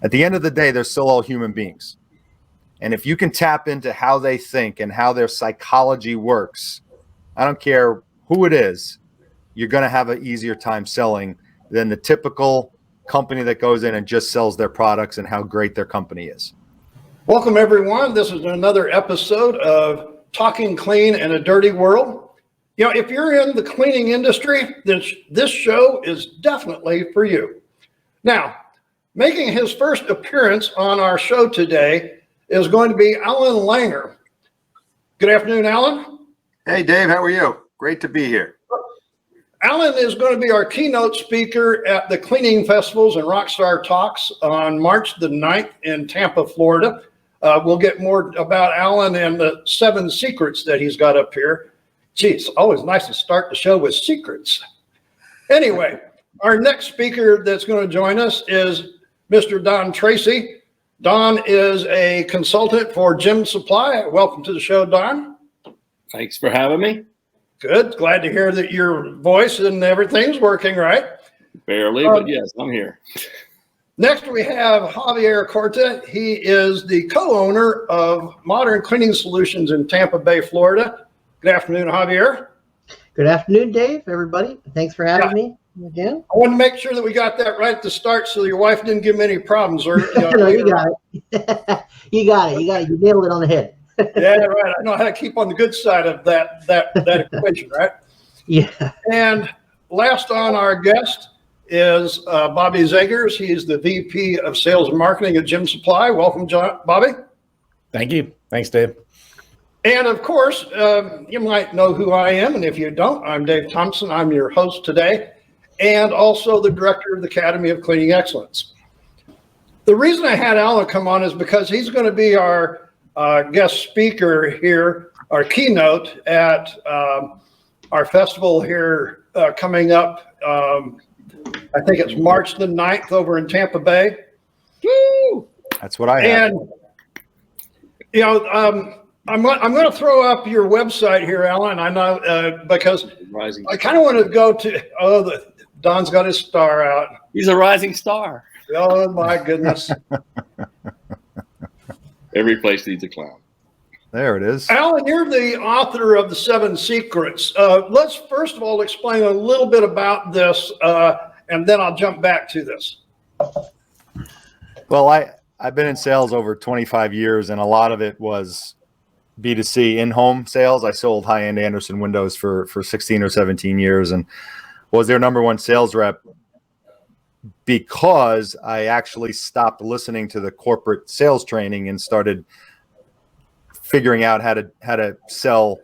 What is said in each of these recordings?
At the end of the day, they're still all human beings. And if you can tap into how they think and how their psychology works, I don't care who it is, you're going to have an easier time selling than the typical company that goes in and just sells their products and how great their company is. Welcome, everyone. This is another episode of Talking Clean in a Dirty World. You know, if you're in the cleaning industry, this show is definitely for you. Now, making his first appearance on our show today is going to be Allan Langer. Good afternoon, Allan. Hey, Dave. How are you? Great to be here. Allan is going to be our keynote speaker at the Cleaning Festivals and Rockstar Talks on March the 9th in Tampa, Florida. We'll get more about Allan and the 7 secrets that he's got up here. Geez, always nice to start the show with secrets. Anyway, our next speaker that's going to join us is Mr. Tracy. Don is a consultant for Gym Supply. Welcome to the show, Don. Thanks for having me. Good. Glad to hear that your voice and everything's working right. Barely, but yes, I'm here. Next, we have Javier Cuarta. He is the co-owner of Modern Cleaning Solutions in Tampa Bay, Florida. Good afternoon, Javier. Good afternoon, Dave, everybody. Thanks for having me again. I want to make sure that we got that right at the start so your wife didn't give me any problems. Or, No, you got it. You got it. You nailed it on the head. Yeah, right. I know how to keep on the good side of that equation, right? Yeah. And last on our guest is Bobby Zagers. He's the VP of Sales and Marketing at Gym Supply. Welcome, Bobby. Thank you. Thanks, Dave. And of course, you might know who I am. And if you don't, I'm Dave Thompson. I'm your host today, and also the director of the Academy of Cleaning Excellence. The reason I had Allan come on is because he's going to be our guest speaker here, our keynote at our festival here coming up. I think it's March the 9th over in Tampa Bay. Woo! That's what I have. And, you know, I'm going to throw up your website here, Allan. I know because I kind of want to go to, Don's got his star out. He's a rising star. Oh, my goodness. Every place needs a clown. There it is. Allan, you're the author of the 7 secrets. Let's first of all explain a little bit about this, and then I'll jump back to this. Well, I've been in sales over 25 years, and a lot of it was B2C in-home sales. I sold high-end Andersen windows for 16 or 17 years and was their number one sales rep because I actually stopped listening to the corporate sales training and started figuring out how to sell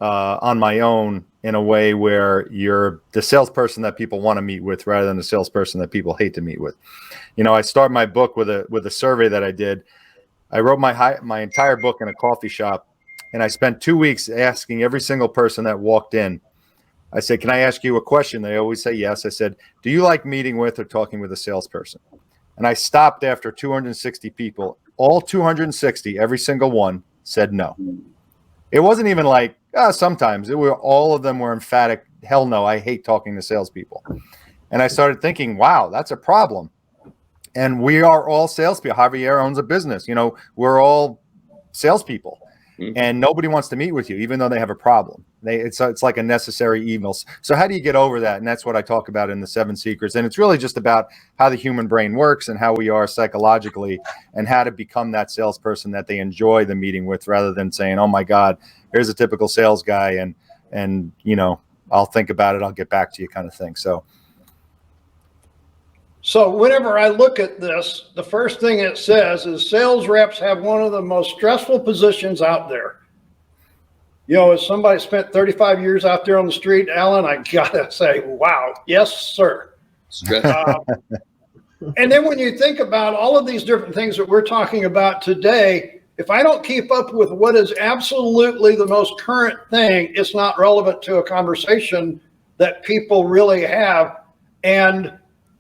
on my own in a way where you're the salesperson that people want to meet with rather than the salesperson that people hate to meet with. You know, I start my book with a survey that I did. I wrote my entire book in a coffee shop, and I spent 2 weeks asking every single person that walked in. I said, "Can I ask you a question?" They always say yes. I said, "Do you like meeting with or talking with a salesperson?" And I stopped after 260 people. All 260, every single one, said no. It wasn't even like sometimes. All of them were emphatic. Hell no, I hate talking to salespeople. And I started thinking, wow, that's a problem. And we are all salespeople. Javier owns a business. You know, we're all salespeople, and nobody wants to meet with you, even though they have a problem. It's like a necessary evil. So how do you get over that? And that's what I talk about in the 7 secrets. And it's really just about how the human brain works and how we are psychologically, and how to become that salesperson that they enjoy the meeting with, rather than saying, "Oh my God, here's a typical sales guy, and you know, I'll think about it, I'll get back to you," kind of thing. So whenever I look at this, the first thing it says is sales reps have one of the most stressful positions out there. You know, as somebody spent 35 years out there on the street, Allan, I gotta say, wow, yes, sir. And then when you think about all of these different things that we're talking about today, if I don't keep up with what is absolutely the most current thing, it's not relevant to a conversation that people really have. And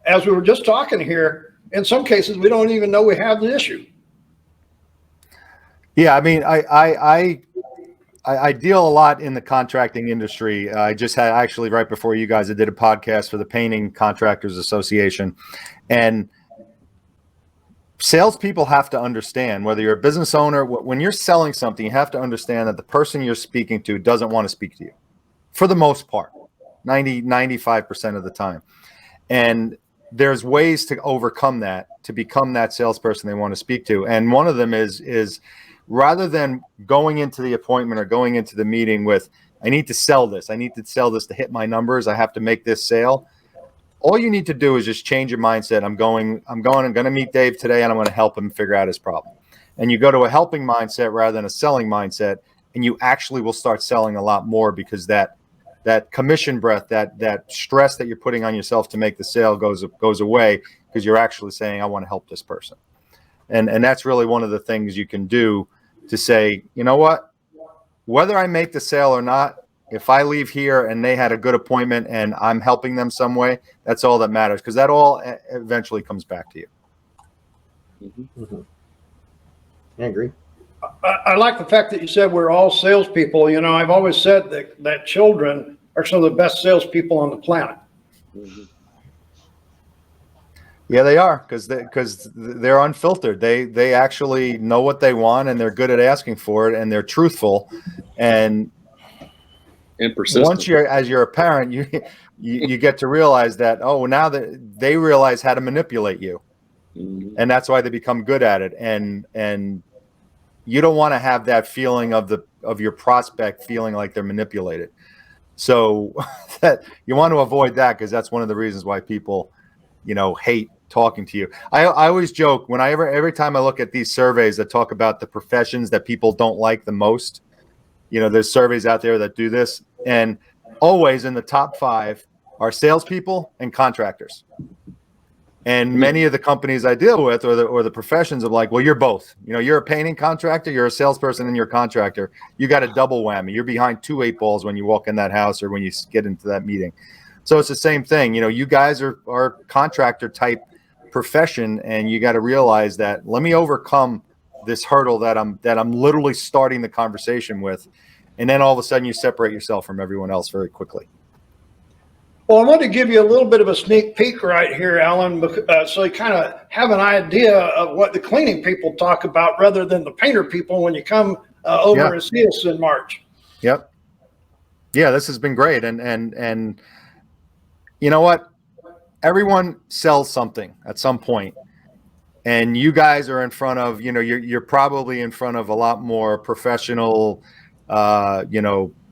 as we were just talking here, in some cases, we don't even know we have the issue. Yeah, I mean, I deal a lot in the contracting industry. I just had actually right before you guys, I did a podcast for the Painting Contractors Association, and salespeople have to understand, whether you're a business owner, when you're selling something, you have to understand that the person you're speaking to doesn't want to speak to you for the most part, 95% of the time. And there's ways to overcome that, to become that salesperson they want to speak to. And one of them is rather than going into the appointment or going into the meeting with, I need to sell this. I need to sell this to hit my numbers. I have to make this sale. All you need to do is just change your mindset. I'm going to meet Dave today and I'm going to help him figure out his problem. And you go to a helping mindset rather than a selling mindset, and you actually will start selling a lot more, because that commission breath, that stress that you're putting on yourself to make the sale goes away, because you're actually saying, I want to help this person. And that's really one of the things you can do to say, you know what, whether I make the sale or not, if I leave here and they had a good appointment and I'm helping them some way, that's all that matters, because that all eventually comes back to you. Mm-hmm. I agree. I like the fact that you said we're all salespeople. You know, I've always said that children are some of the best salespeople on the planet. Mm-hmm. Yeah, they are, because they're unfiltered. They actually know what they want, and they're good at asking for it, and they're truthful. And persistent. Once as you're a parent, you get to realize that, oh, now that they realize how to manipulate you, Mm-hmm. and that's why they become good at it. And you don't want to have that feeling of your prospect feeling like they're manipulated. So that you want to avoid that, because that's one of the reasons why people, hate talking to you. I always joke every time I look at these surveys that talk about the professions that people don't like the most. There's surveys out there that do this, and always in the top 5 are salespeople and contractors. And many of the companies I deal with, or the professions, are like, well, you're both. You're a painting contractor, you're a salesperson, and you're a contractor. You got a double whammy. You're behind 2 8 balls when you walk in that house or when you get into that meeting. So it's the same thing. You guys are contractor type profession, and you got to realize that, let me overcome this hurdle that I'm literally starting the conversation with, and then all of a sudden you separate yourself from everyone else very quickly. Well, I want to give you a little bit of a sneak peek right here, Allan, so you kind of have an idea of what the cleaning people talk about rather than the painter people when you come over and see us in March. Yep. Yeah, this has been great. And you know what? Everyone sells something at some point. And you guys are in front of, you're probably in front of a lot more professional,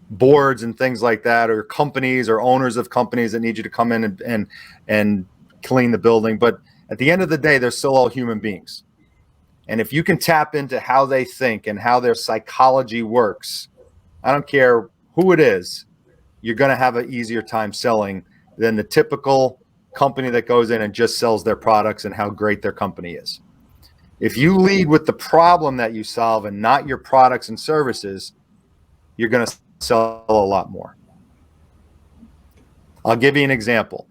boards and things like that, or companies or owners of companies that need you to come in and clean the building. But at the end of the day, they're still all human beings. And if you can tap into how they think and how their psychology works, I don't care who it is, you're going to have an easier time selling than the typical company that goes in and just sells their products and how great their company is. If you lead with the problem that you solve and not your products and services, you're going to sell a lot more. I'll give you an example.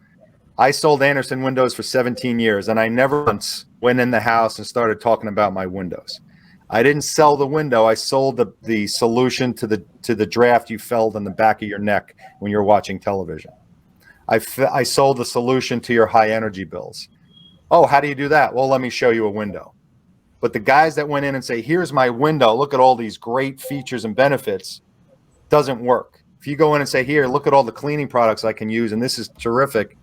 I sold Anderson windows for 17 years, and I never once went in the house and started talking about my windows. I didn't sell the window. I sold the solution to the draft you felt in the back of your neck when you're watching television. I sold the solution to your high energy bills. Oh, how do you do that? Well, let me show you a window. But the guys that went in and say, here's my window, look at all these great features and benefits, doesn't work. If you go in and say, here, look at all the cleaning products I can use, and this is terrific,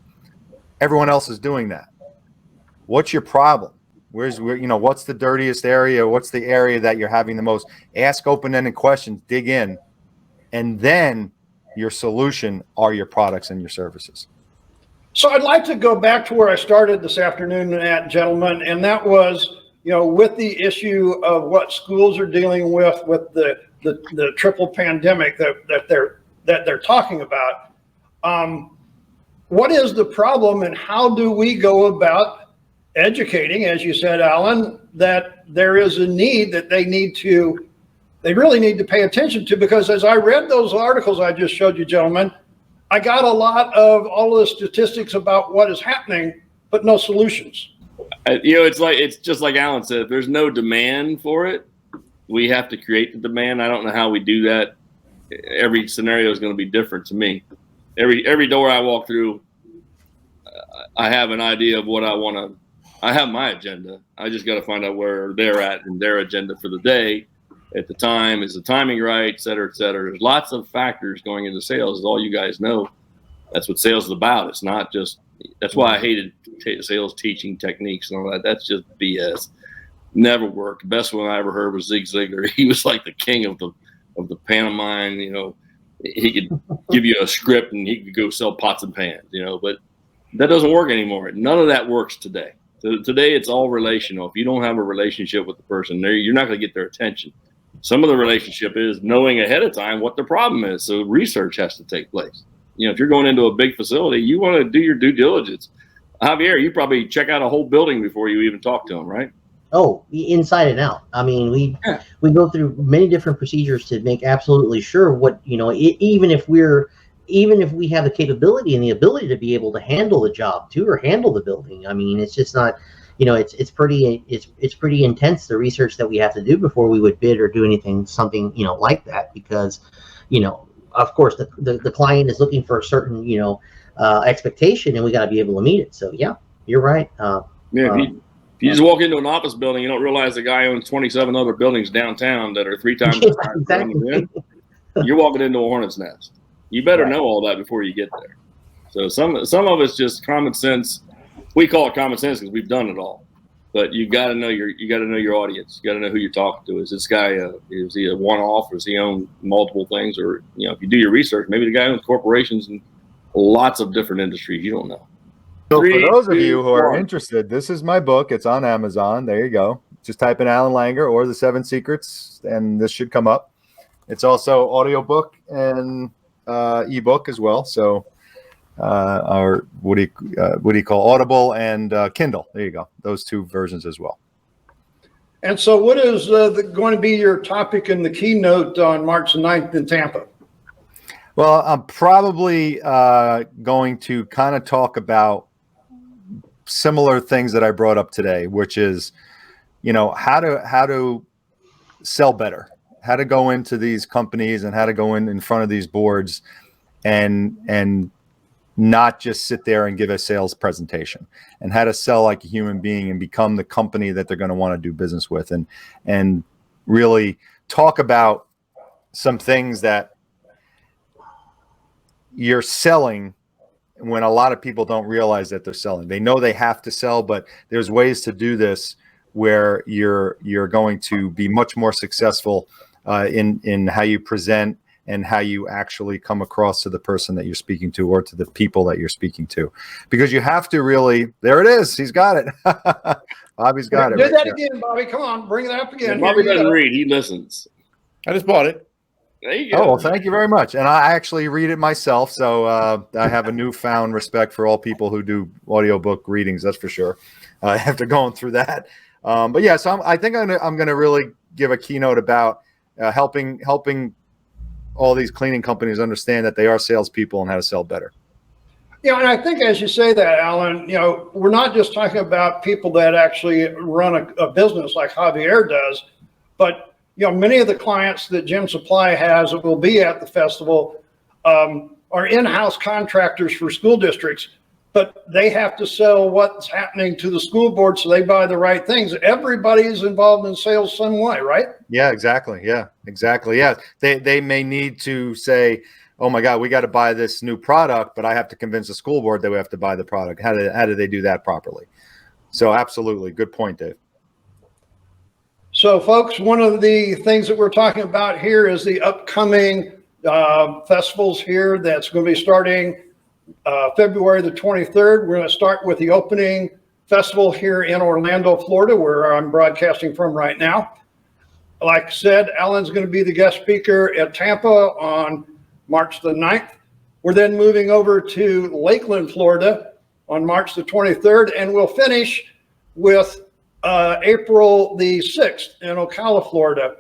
everyone else is doing that. What's your problem? What's the dirtiest area? What's the area that you're having the most? Ask open-ended questions, dig in, and then your solution are your products and your services. So I'd like to go back to where I started this afternoon at, gentlemen, and that was, with the issue of what schools are dealing with the triple pandemic that they're talking about. What is the problem, and how do we go about educating, as you said, Allan, that there is a need that they really need to pay attention to? Because as I read those articles I just showed you, gentlemen, I got a lot of all of the statistics about what is happening, but no solutions. It's just like Allan said, if there's no demand for it, we have to create the demand. I don't know how we do that. Every scenario is going to be different to me. Every door I walk through, I have an idea of what I want to I have my agenda. I just got to find out where they're at in their agenda for the day. At the time, is the timing right, et cetera, et cetera. There's lots of factors going into sales, as all you guys know. That's what sales is about. It's not just, that's why I hated sales teaching techniques and all that. That's just BS. Never worked. The best one I ever heard was Zig Ziglar. He was like the king of the pantomime. You know, he could give you a script and he could go sell pots and pans, you know, but that doesn't work anymore. None of that works today. Today, it's all relational. If you don't have a relationship with the person, you're not going to get their attention. Some of the relationship is knowing ahead of time what the problem is. So research has to take place. You know, if you're going into a big facility, you want to do your due diligence. Javier, you probably check out a whole building before you even talk to them, right? Oh, inside and out. I mean, we go through many different procedures to make absolutely sure what, you know, even if we have the capability and the ability to be able to handle the job too, or handle the building. I mean, it's just not, you know, it's pretty intense, the research that we have to do before we would bid or do something, you know, like that, because, you know, of course the client is looking for a certain, you know, expectation, and we got to be able to meet it. So yeah, you're right. If you just walk into an office building, you don't realize the guy owns 27 other buildings downtown that are 3 times the size. Exactly. You're walking into a hornet's nest. You better know all that before you get there. So some of it's just common sense. We call it common sense because we've done it all. But you got to know your audience. You got to know who you're talking to. Is this guy is he a one-off, or does he own multiple things? Or, you know, if you do your research, maybe the guy owns corporations in lots of different industries. You don't know. So for those of you who are interested, this is my book. It's on Amazon. There you go. Just type in Allan Langer or the 7 Secrets, and this should come up. It's also audiobook and ebook as well. So or what do you call Audible and Kindle? There you go. Those 2 versions as well. And so what is going to be your topic in the keynote on March 9th in Tampa? Well, I'm probably going to kind of talk about similar things that I brought up today, which is, you know, how to sell better, how to go into these companies and how to go in front of these boards and not just sit there and give a sales presentation, and how to sell like a human being and become the company that they're going to want to do business with, and really talk about some things that you're selling when a lot of people don't realize that they're selling. They know they have to sell, but there's ways to do this where you're going to be much more successful in how you present and how you actually come across to the person that you're speaking to, or to the people that you're speaking to, because you have to really, there it is. He's got it. Bobby's got it. Do that again, Bobby. Come on, bring it up again. Bobby doesn't read. He listens. I just bought it. There you go. Oh, well, thank you very much. And I actually read it myself. So I have a newfound respect for all people who do audiobook readings. That's for sure. After going through that. But yeah, so I think I'm going to really give a keynote about helping all these cleaning companies understand that they are salespeople and how to sell better. Yeah, and I think as you say that, Allan, you know, we're not just talking about people that actually run a business like Javier does, but, you know, many of the clients that Gem Supply has that will be at the festival are in-house contractors for school districts, but they have to sell what's happening to the school board, so they buy the right things. Everybody is involved in sales some way, right? Yeah, exactly. Yeah, exactly. Yeah, they may need to say, oh my God, we got to buy this new product, but I have to convince the school board that we have to buy the product. How do they do that properly? So absolutely. Good point, Dave. So folks, one of the things that we're talking about here is the upcoming festivals here that's going to be starting February the 23rd. We're going to start with the opening festival here in Orlando, Florida, where I'm broadcasting from right now. Like I said, Allan's going to be the guest speaker at Tampa on March the 9th. We're then moving over to Lakeland, Florida on March the 23rd, and we'll finish with April the 6th in Ocala, Florida.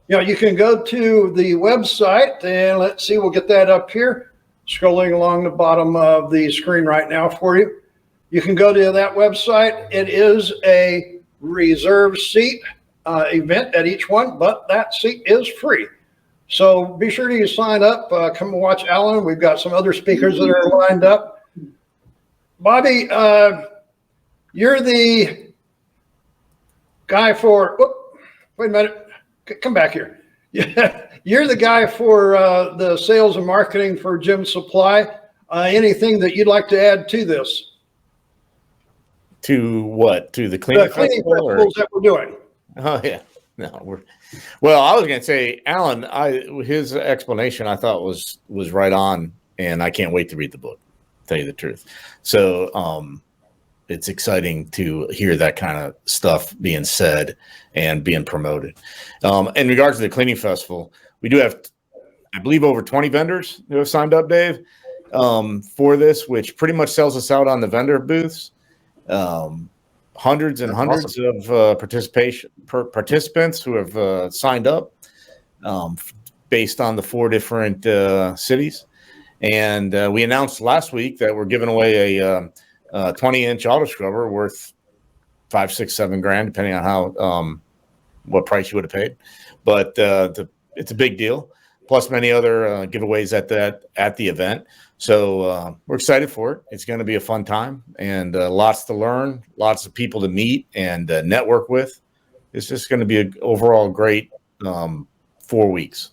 You know, you can go to the website, and let's see, we'll get that up here. Scrolling along the bottom of the screen right now for you. You can go to that website. It is a reserved seat event at each one, but that seat is free. So be sure to sign up. Come and watch Allan. We've got some other speakers that are lined up. Bobby, you're the guy for, wait a minute, come back here. Yeah, you're the guy for the sales and marketing for Jim's Supply. Anything that you'd like to add to this? To what? To the cleaning, Festivals that we're doing. Oh yeah, no, well. I was going to say, Allan, his explanation I thought was right on, and I can't wait to read the book. To tell you the truth, so it's exciting to hear that kind of stuff being said and being promoted. In regards to the cleaning festival, we do have, I believe, over 20 vendors who have signed up, Dave, for this, which pretty much sells us out on the vendor booths. Hundreds and That's hundreds awesome. of participants who have signed up based on the 4 different cities. And we announced last week that we're giving away a 20-inch auto scrubber worth $5, $6, $7 grand, depending on how what price you would have paid. But it's a big deal. Plus many other giveaways at the event. So we're excited for it. It's going to be a fun time and lots to learn, lots of people to meet and network with. It's just going to be an overall great 4 weeks.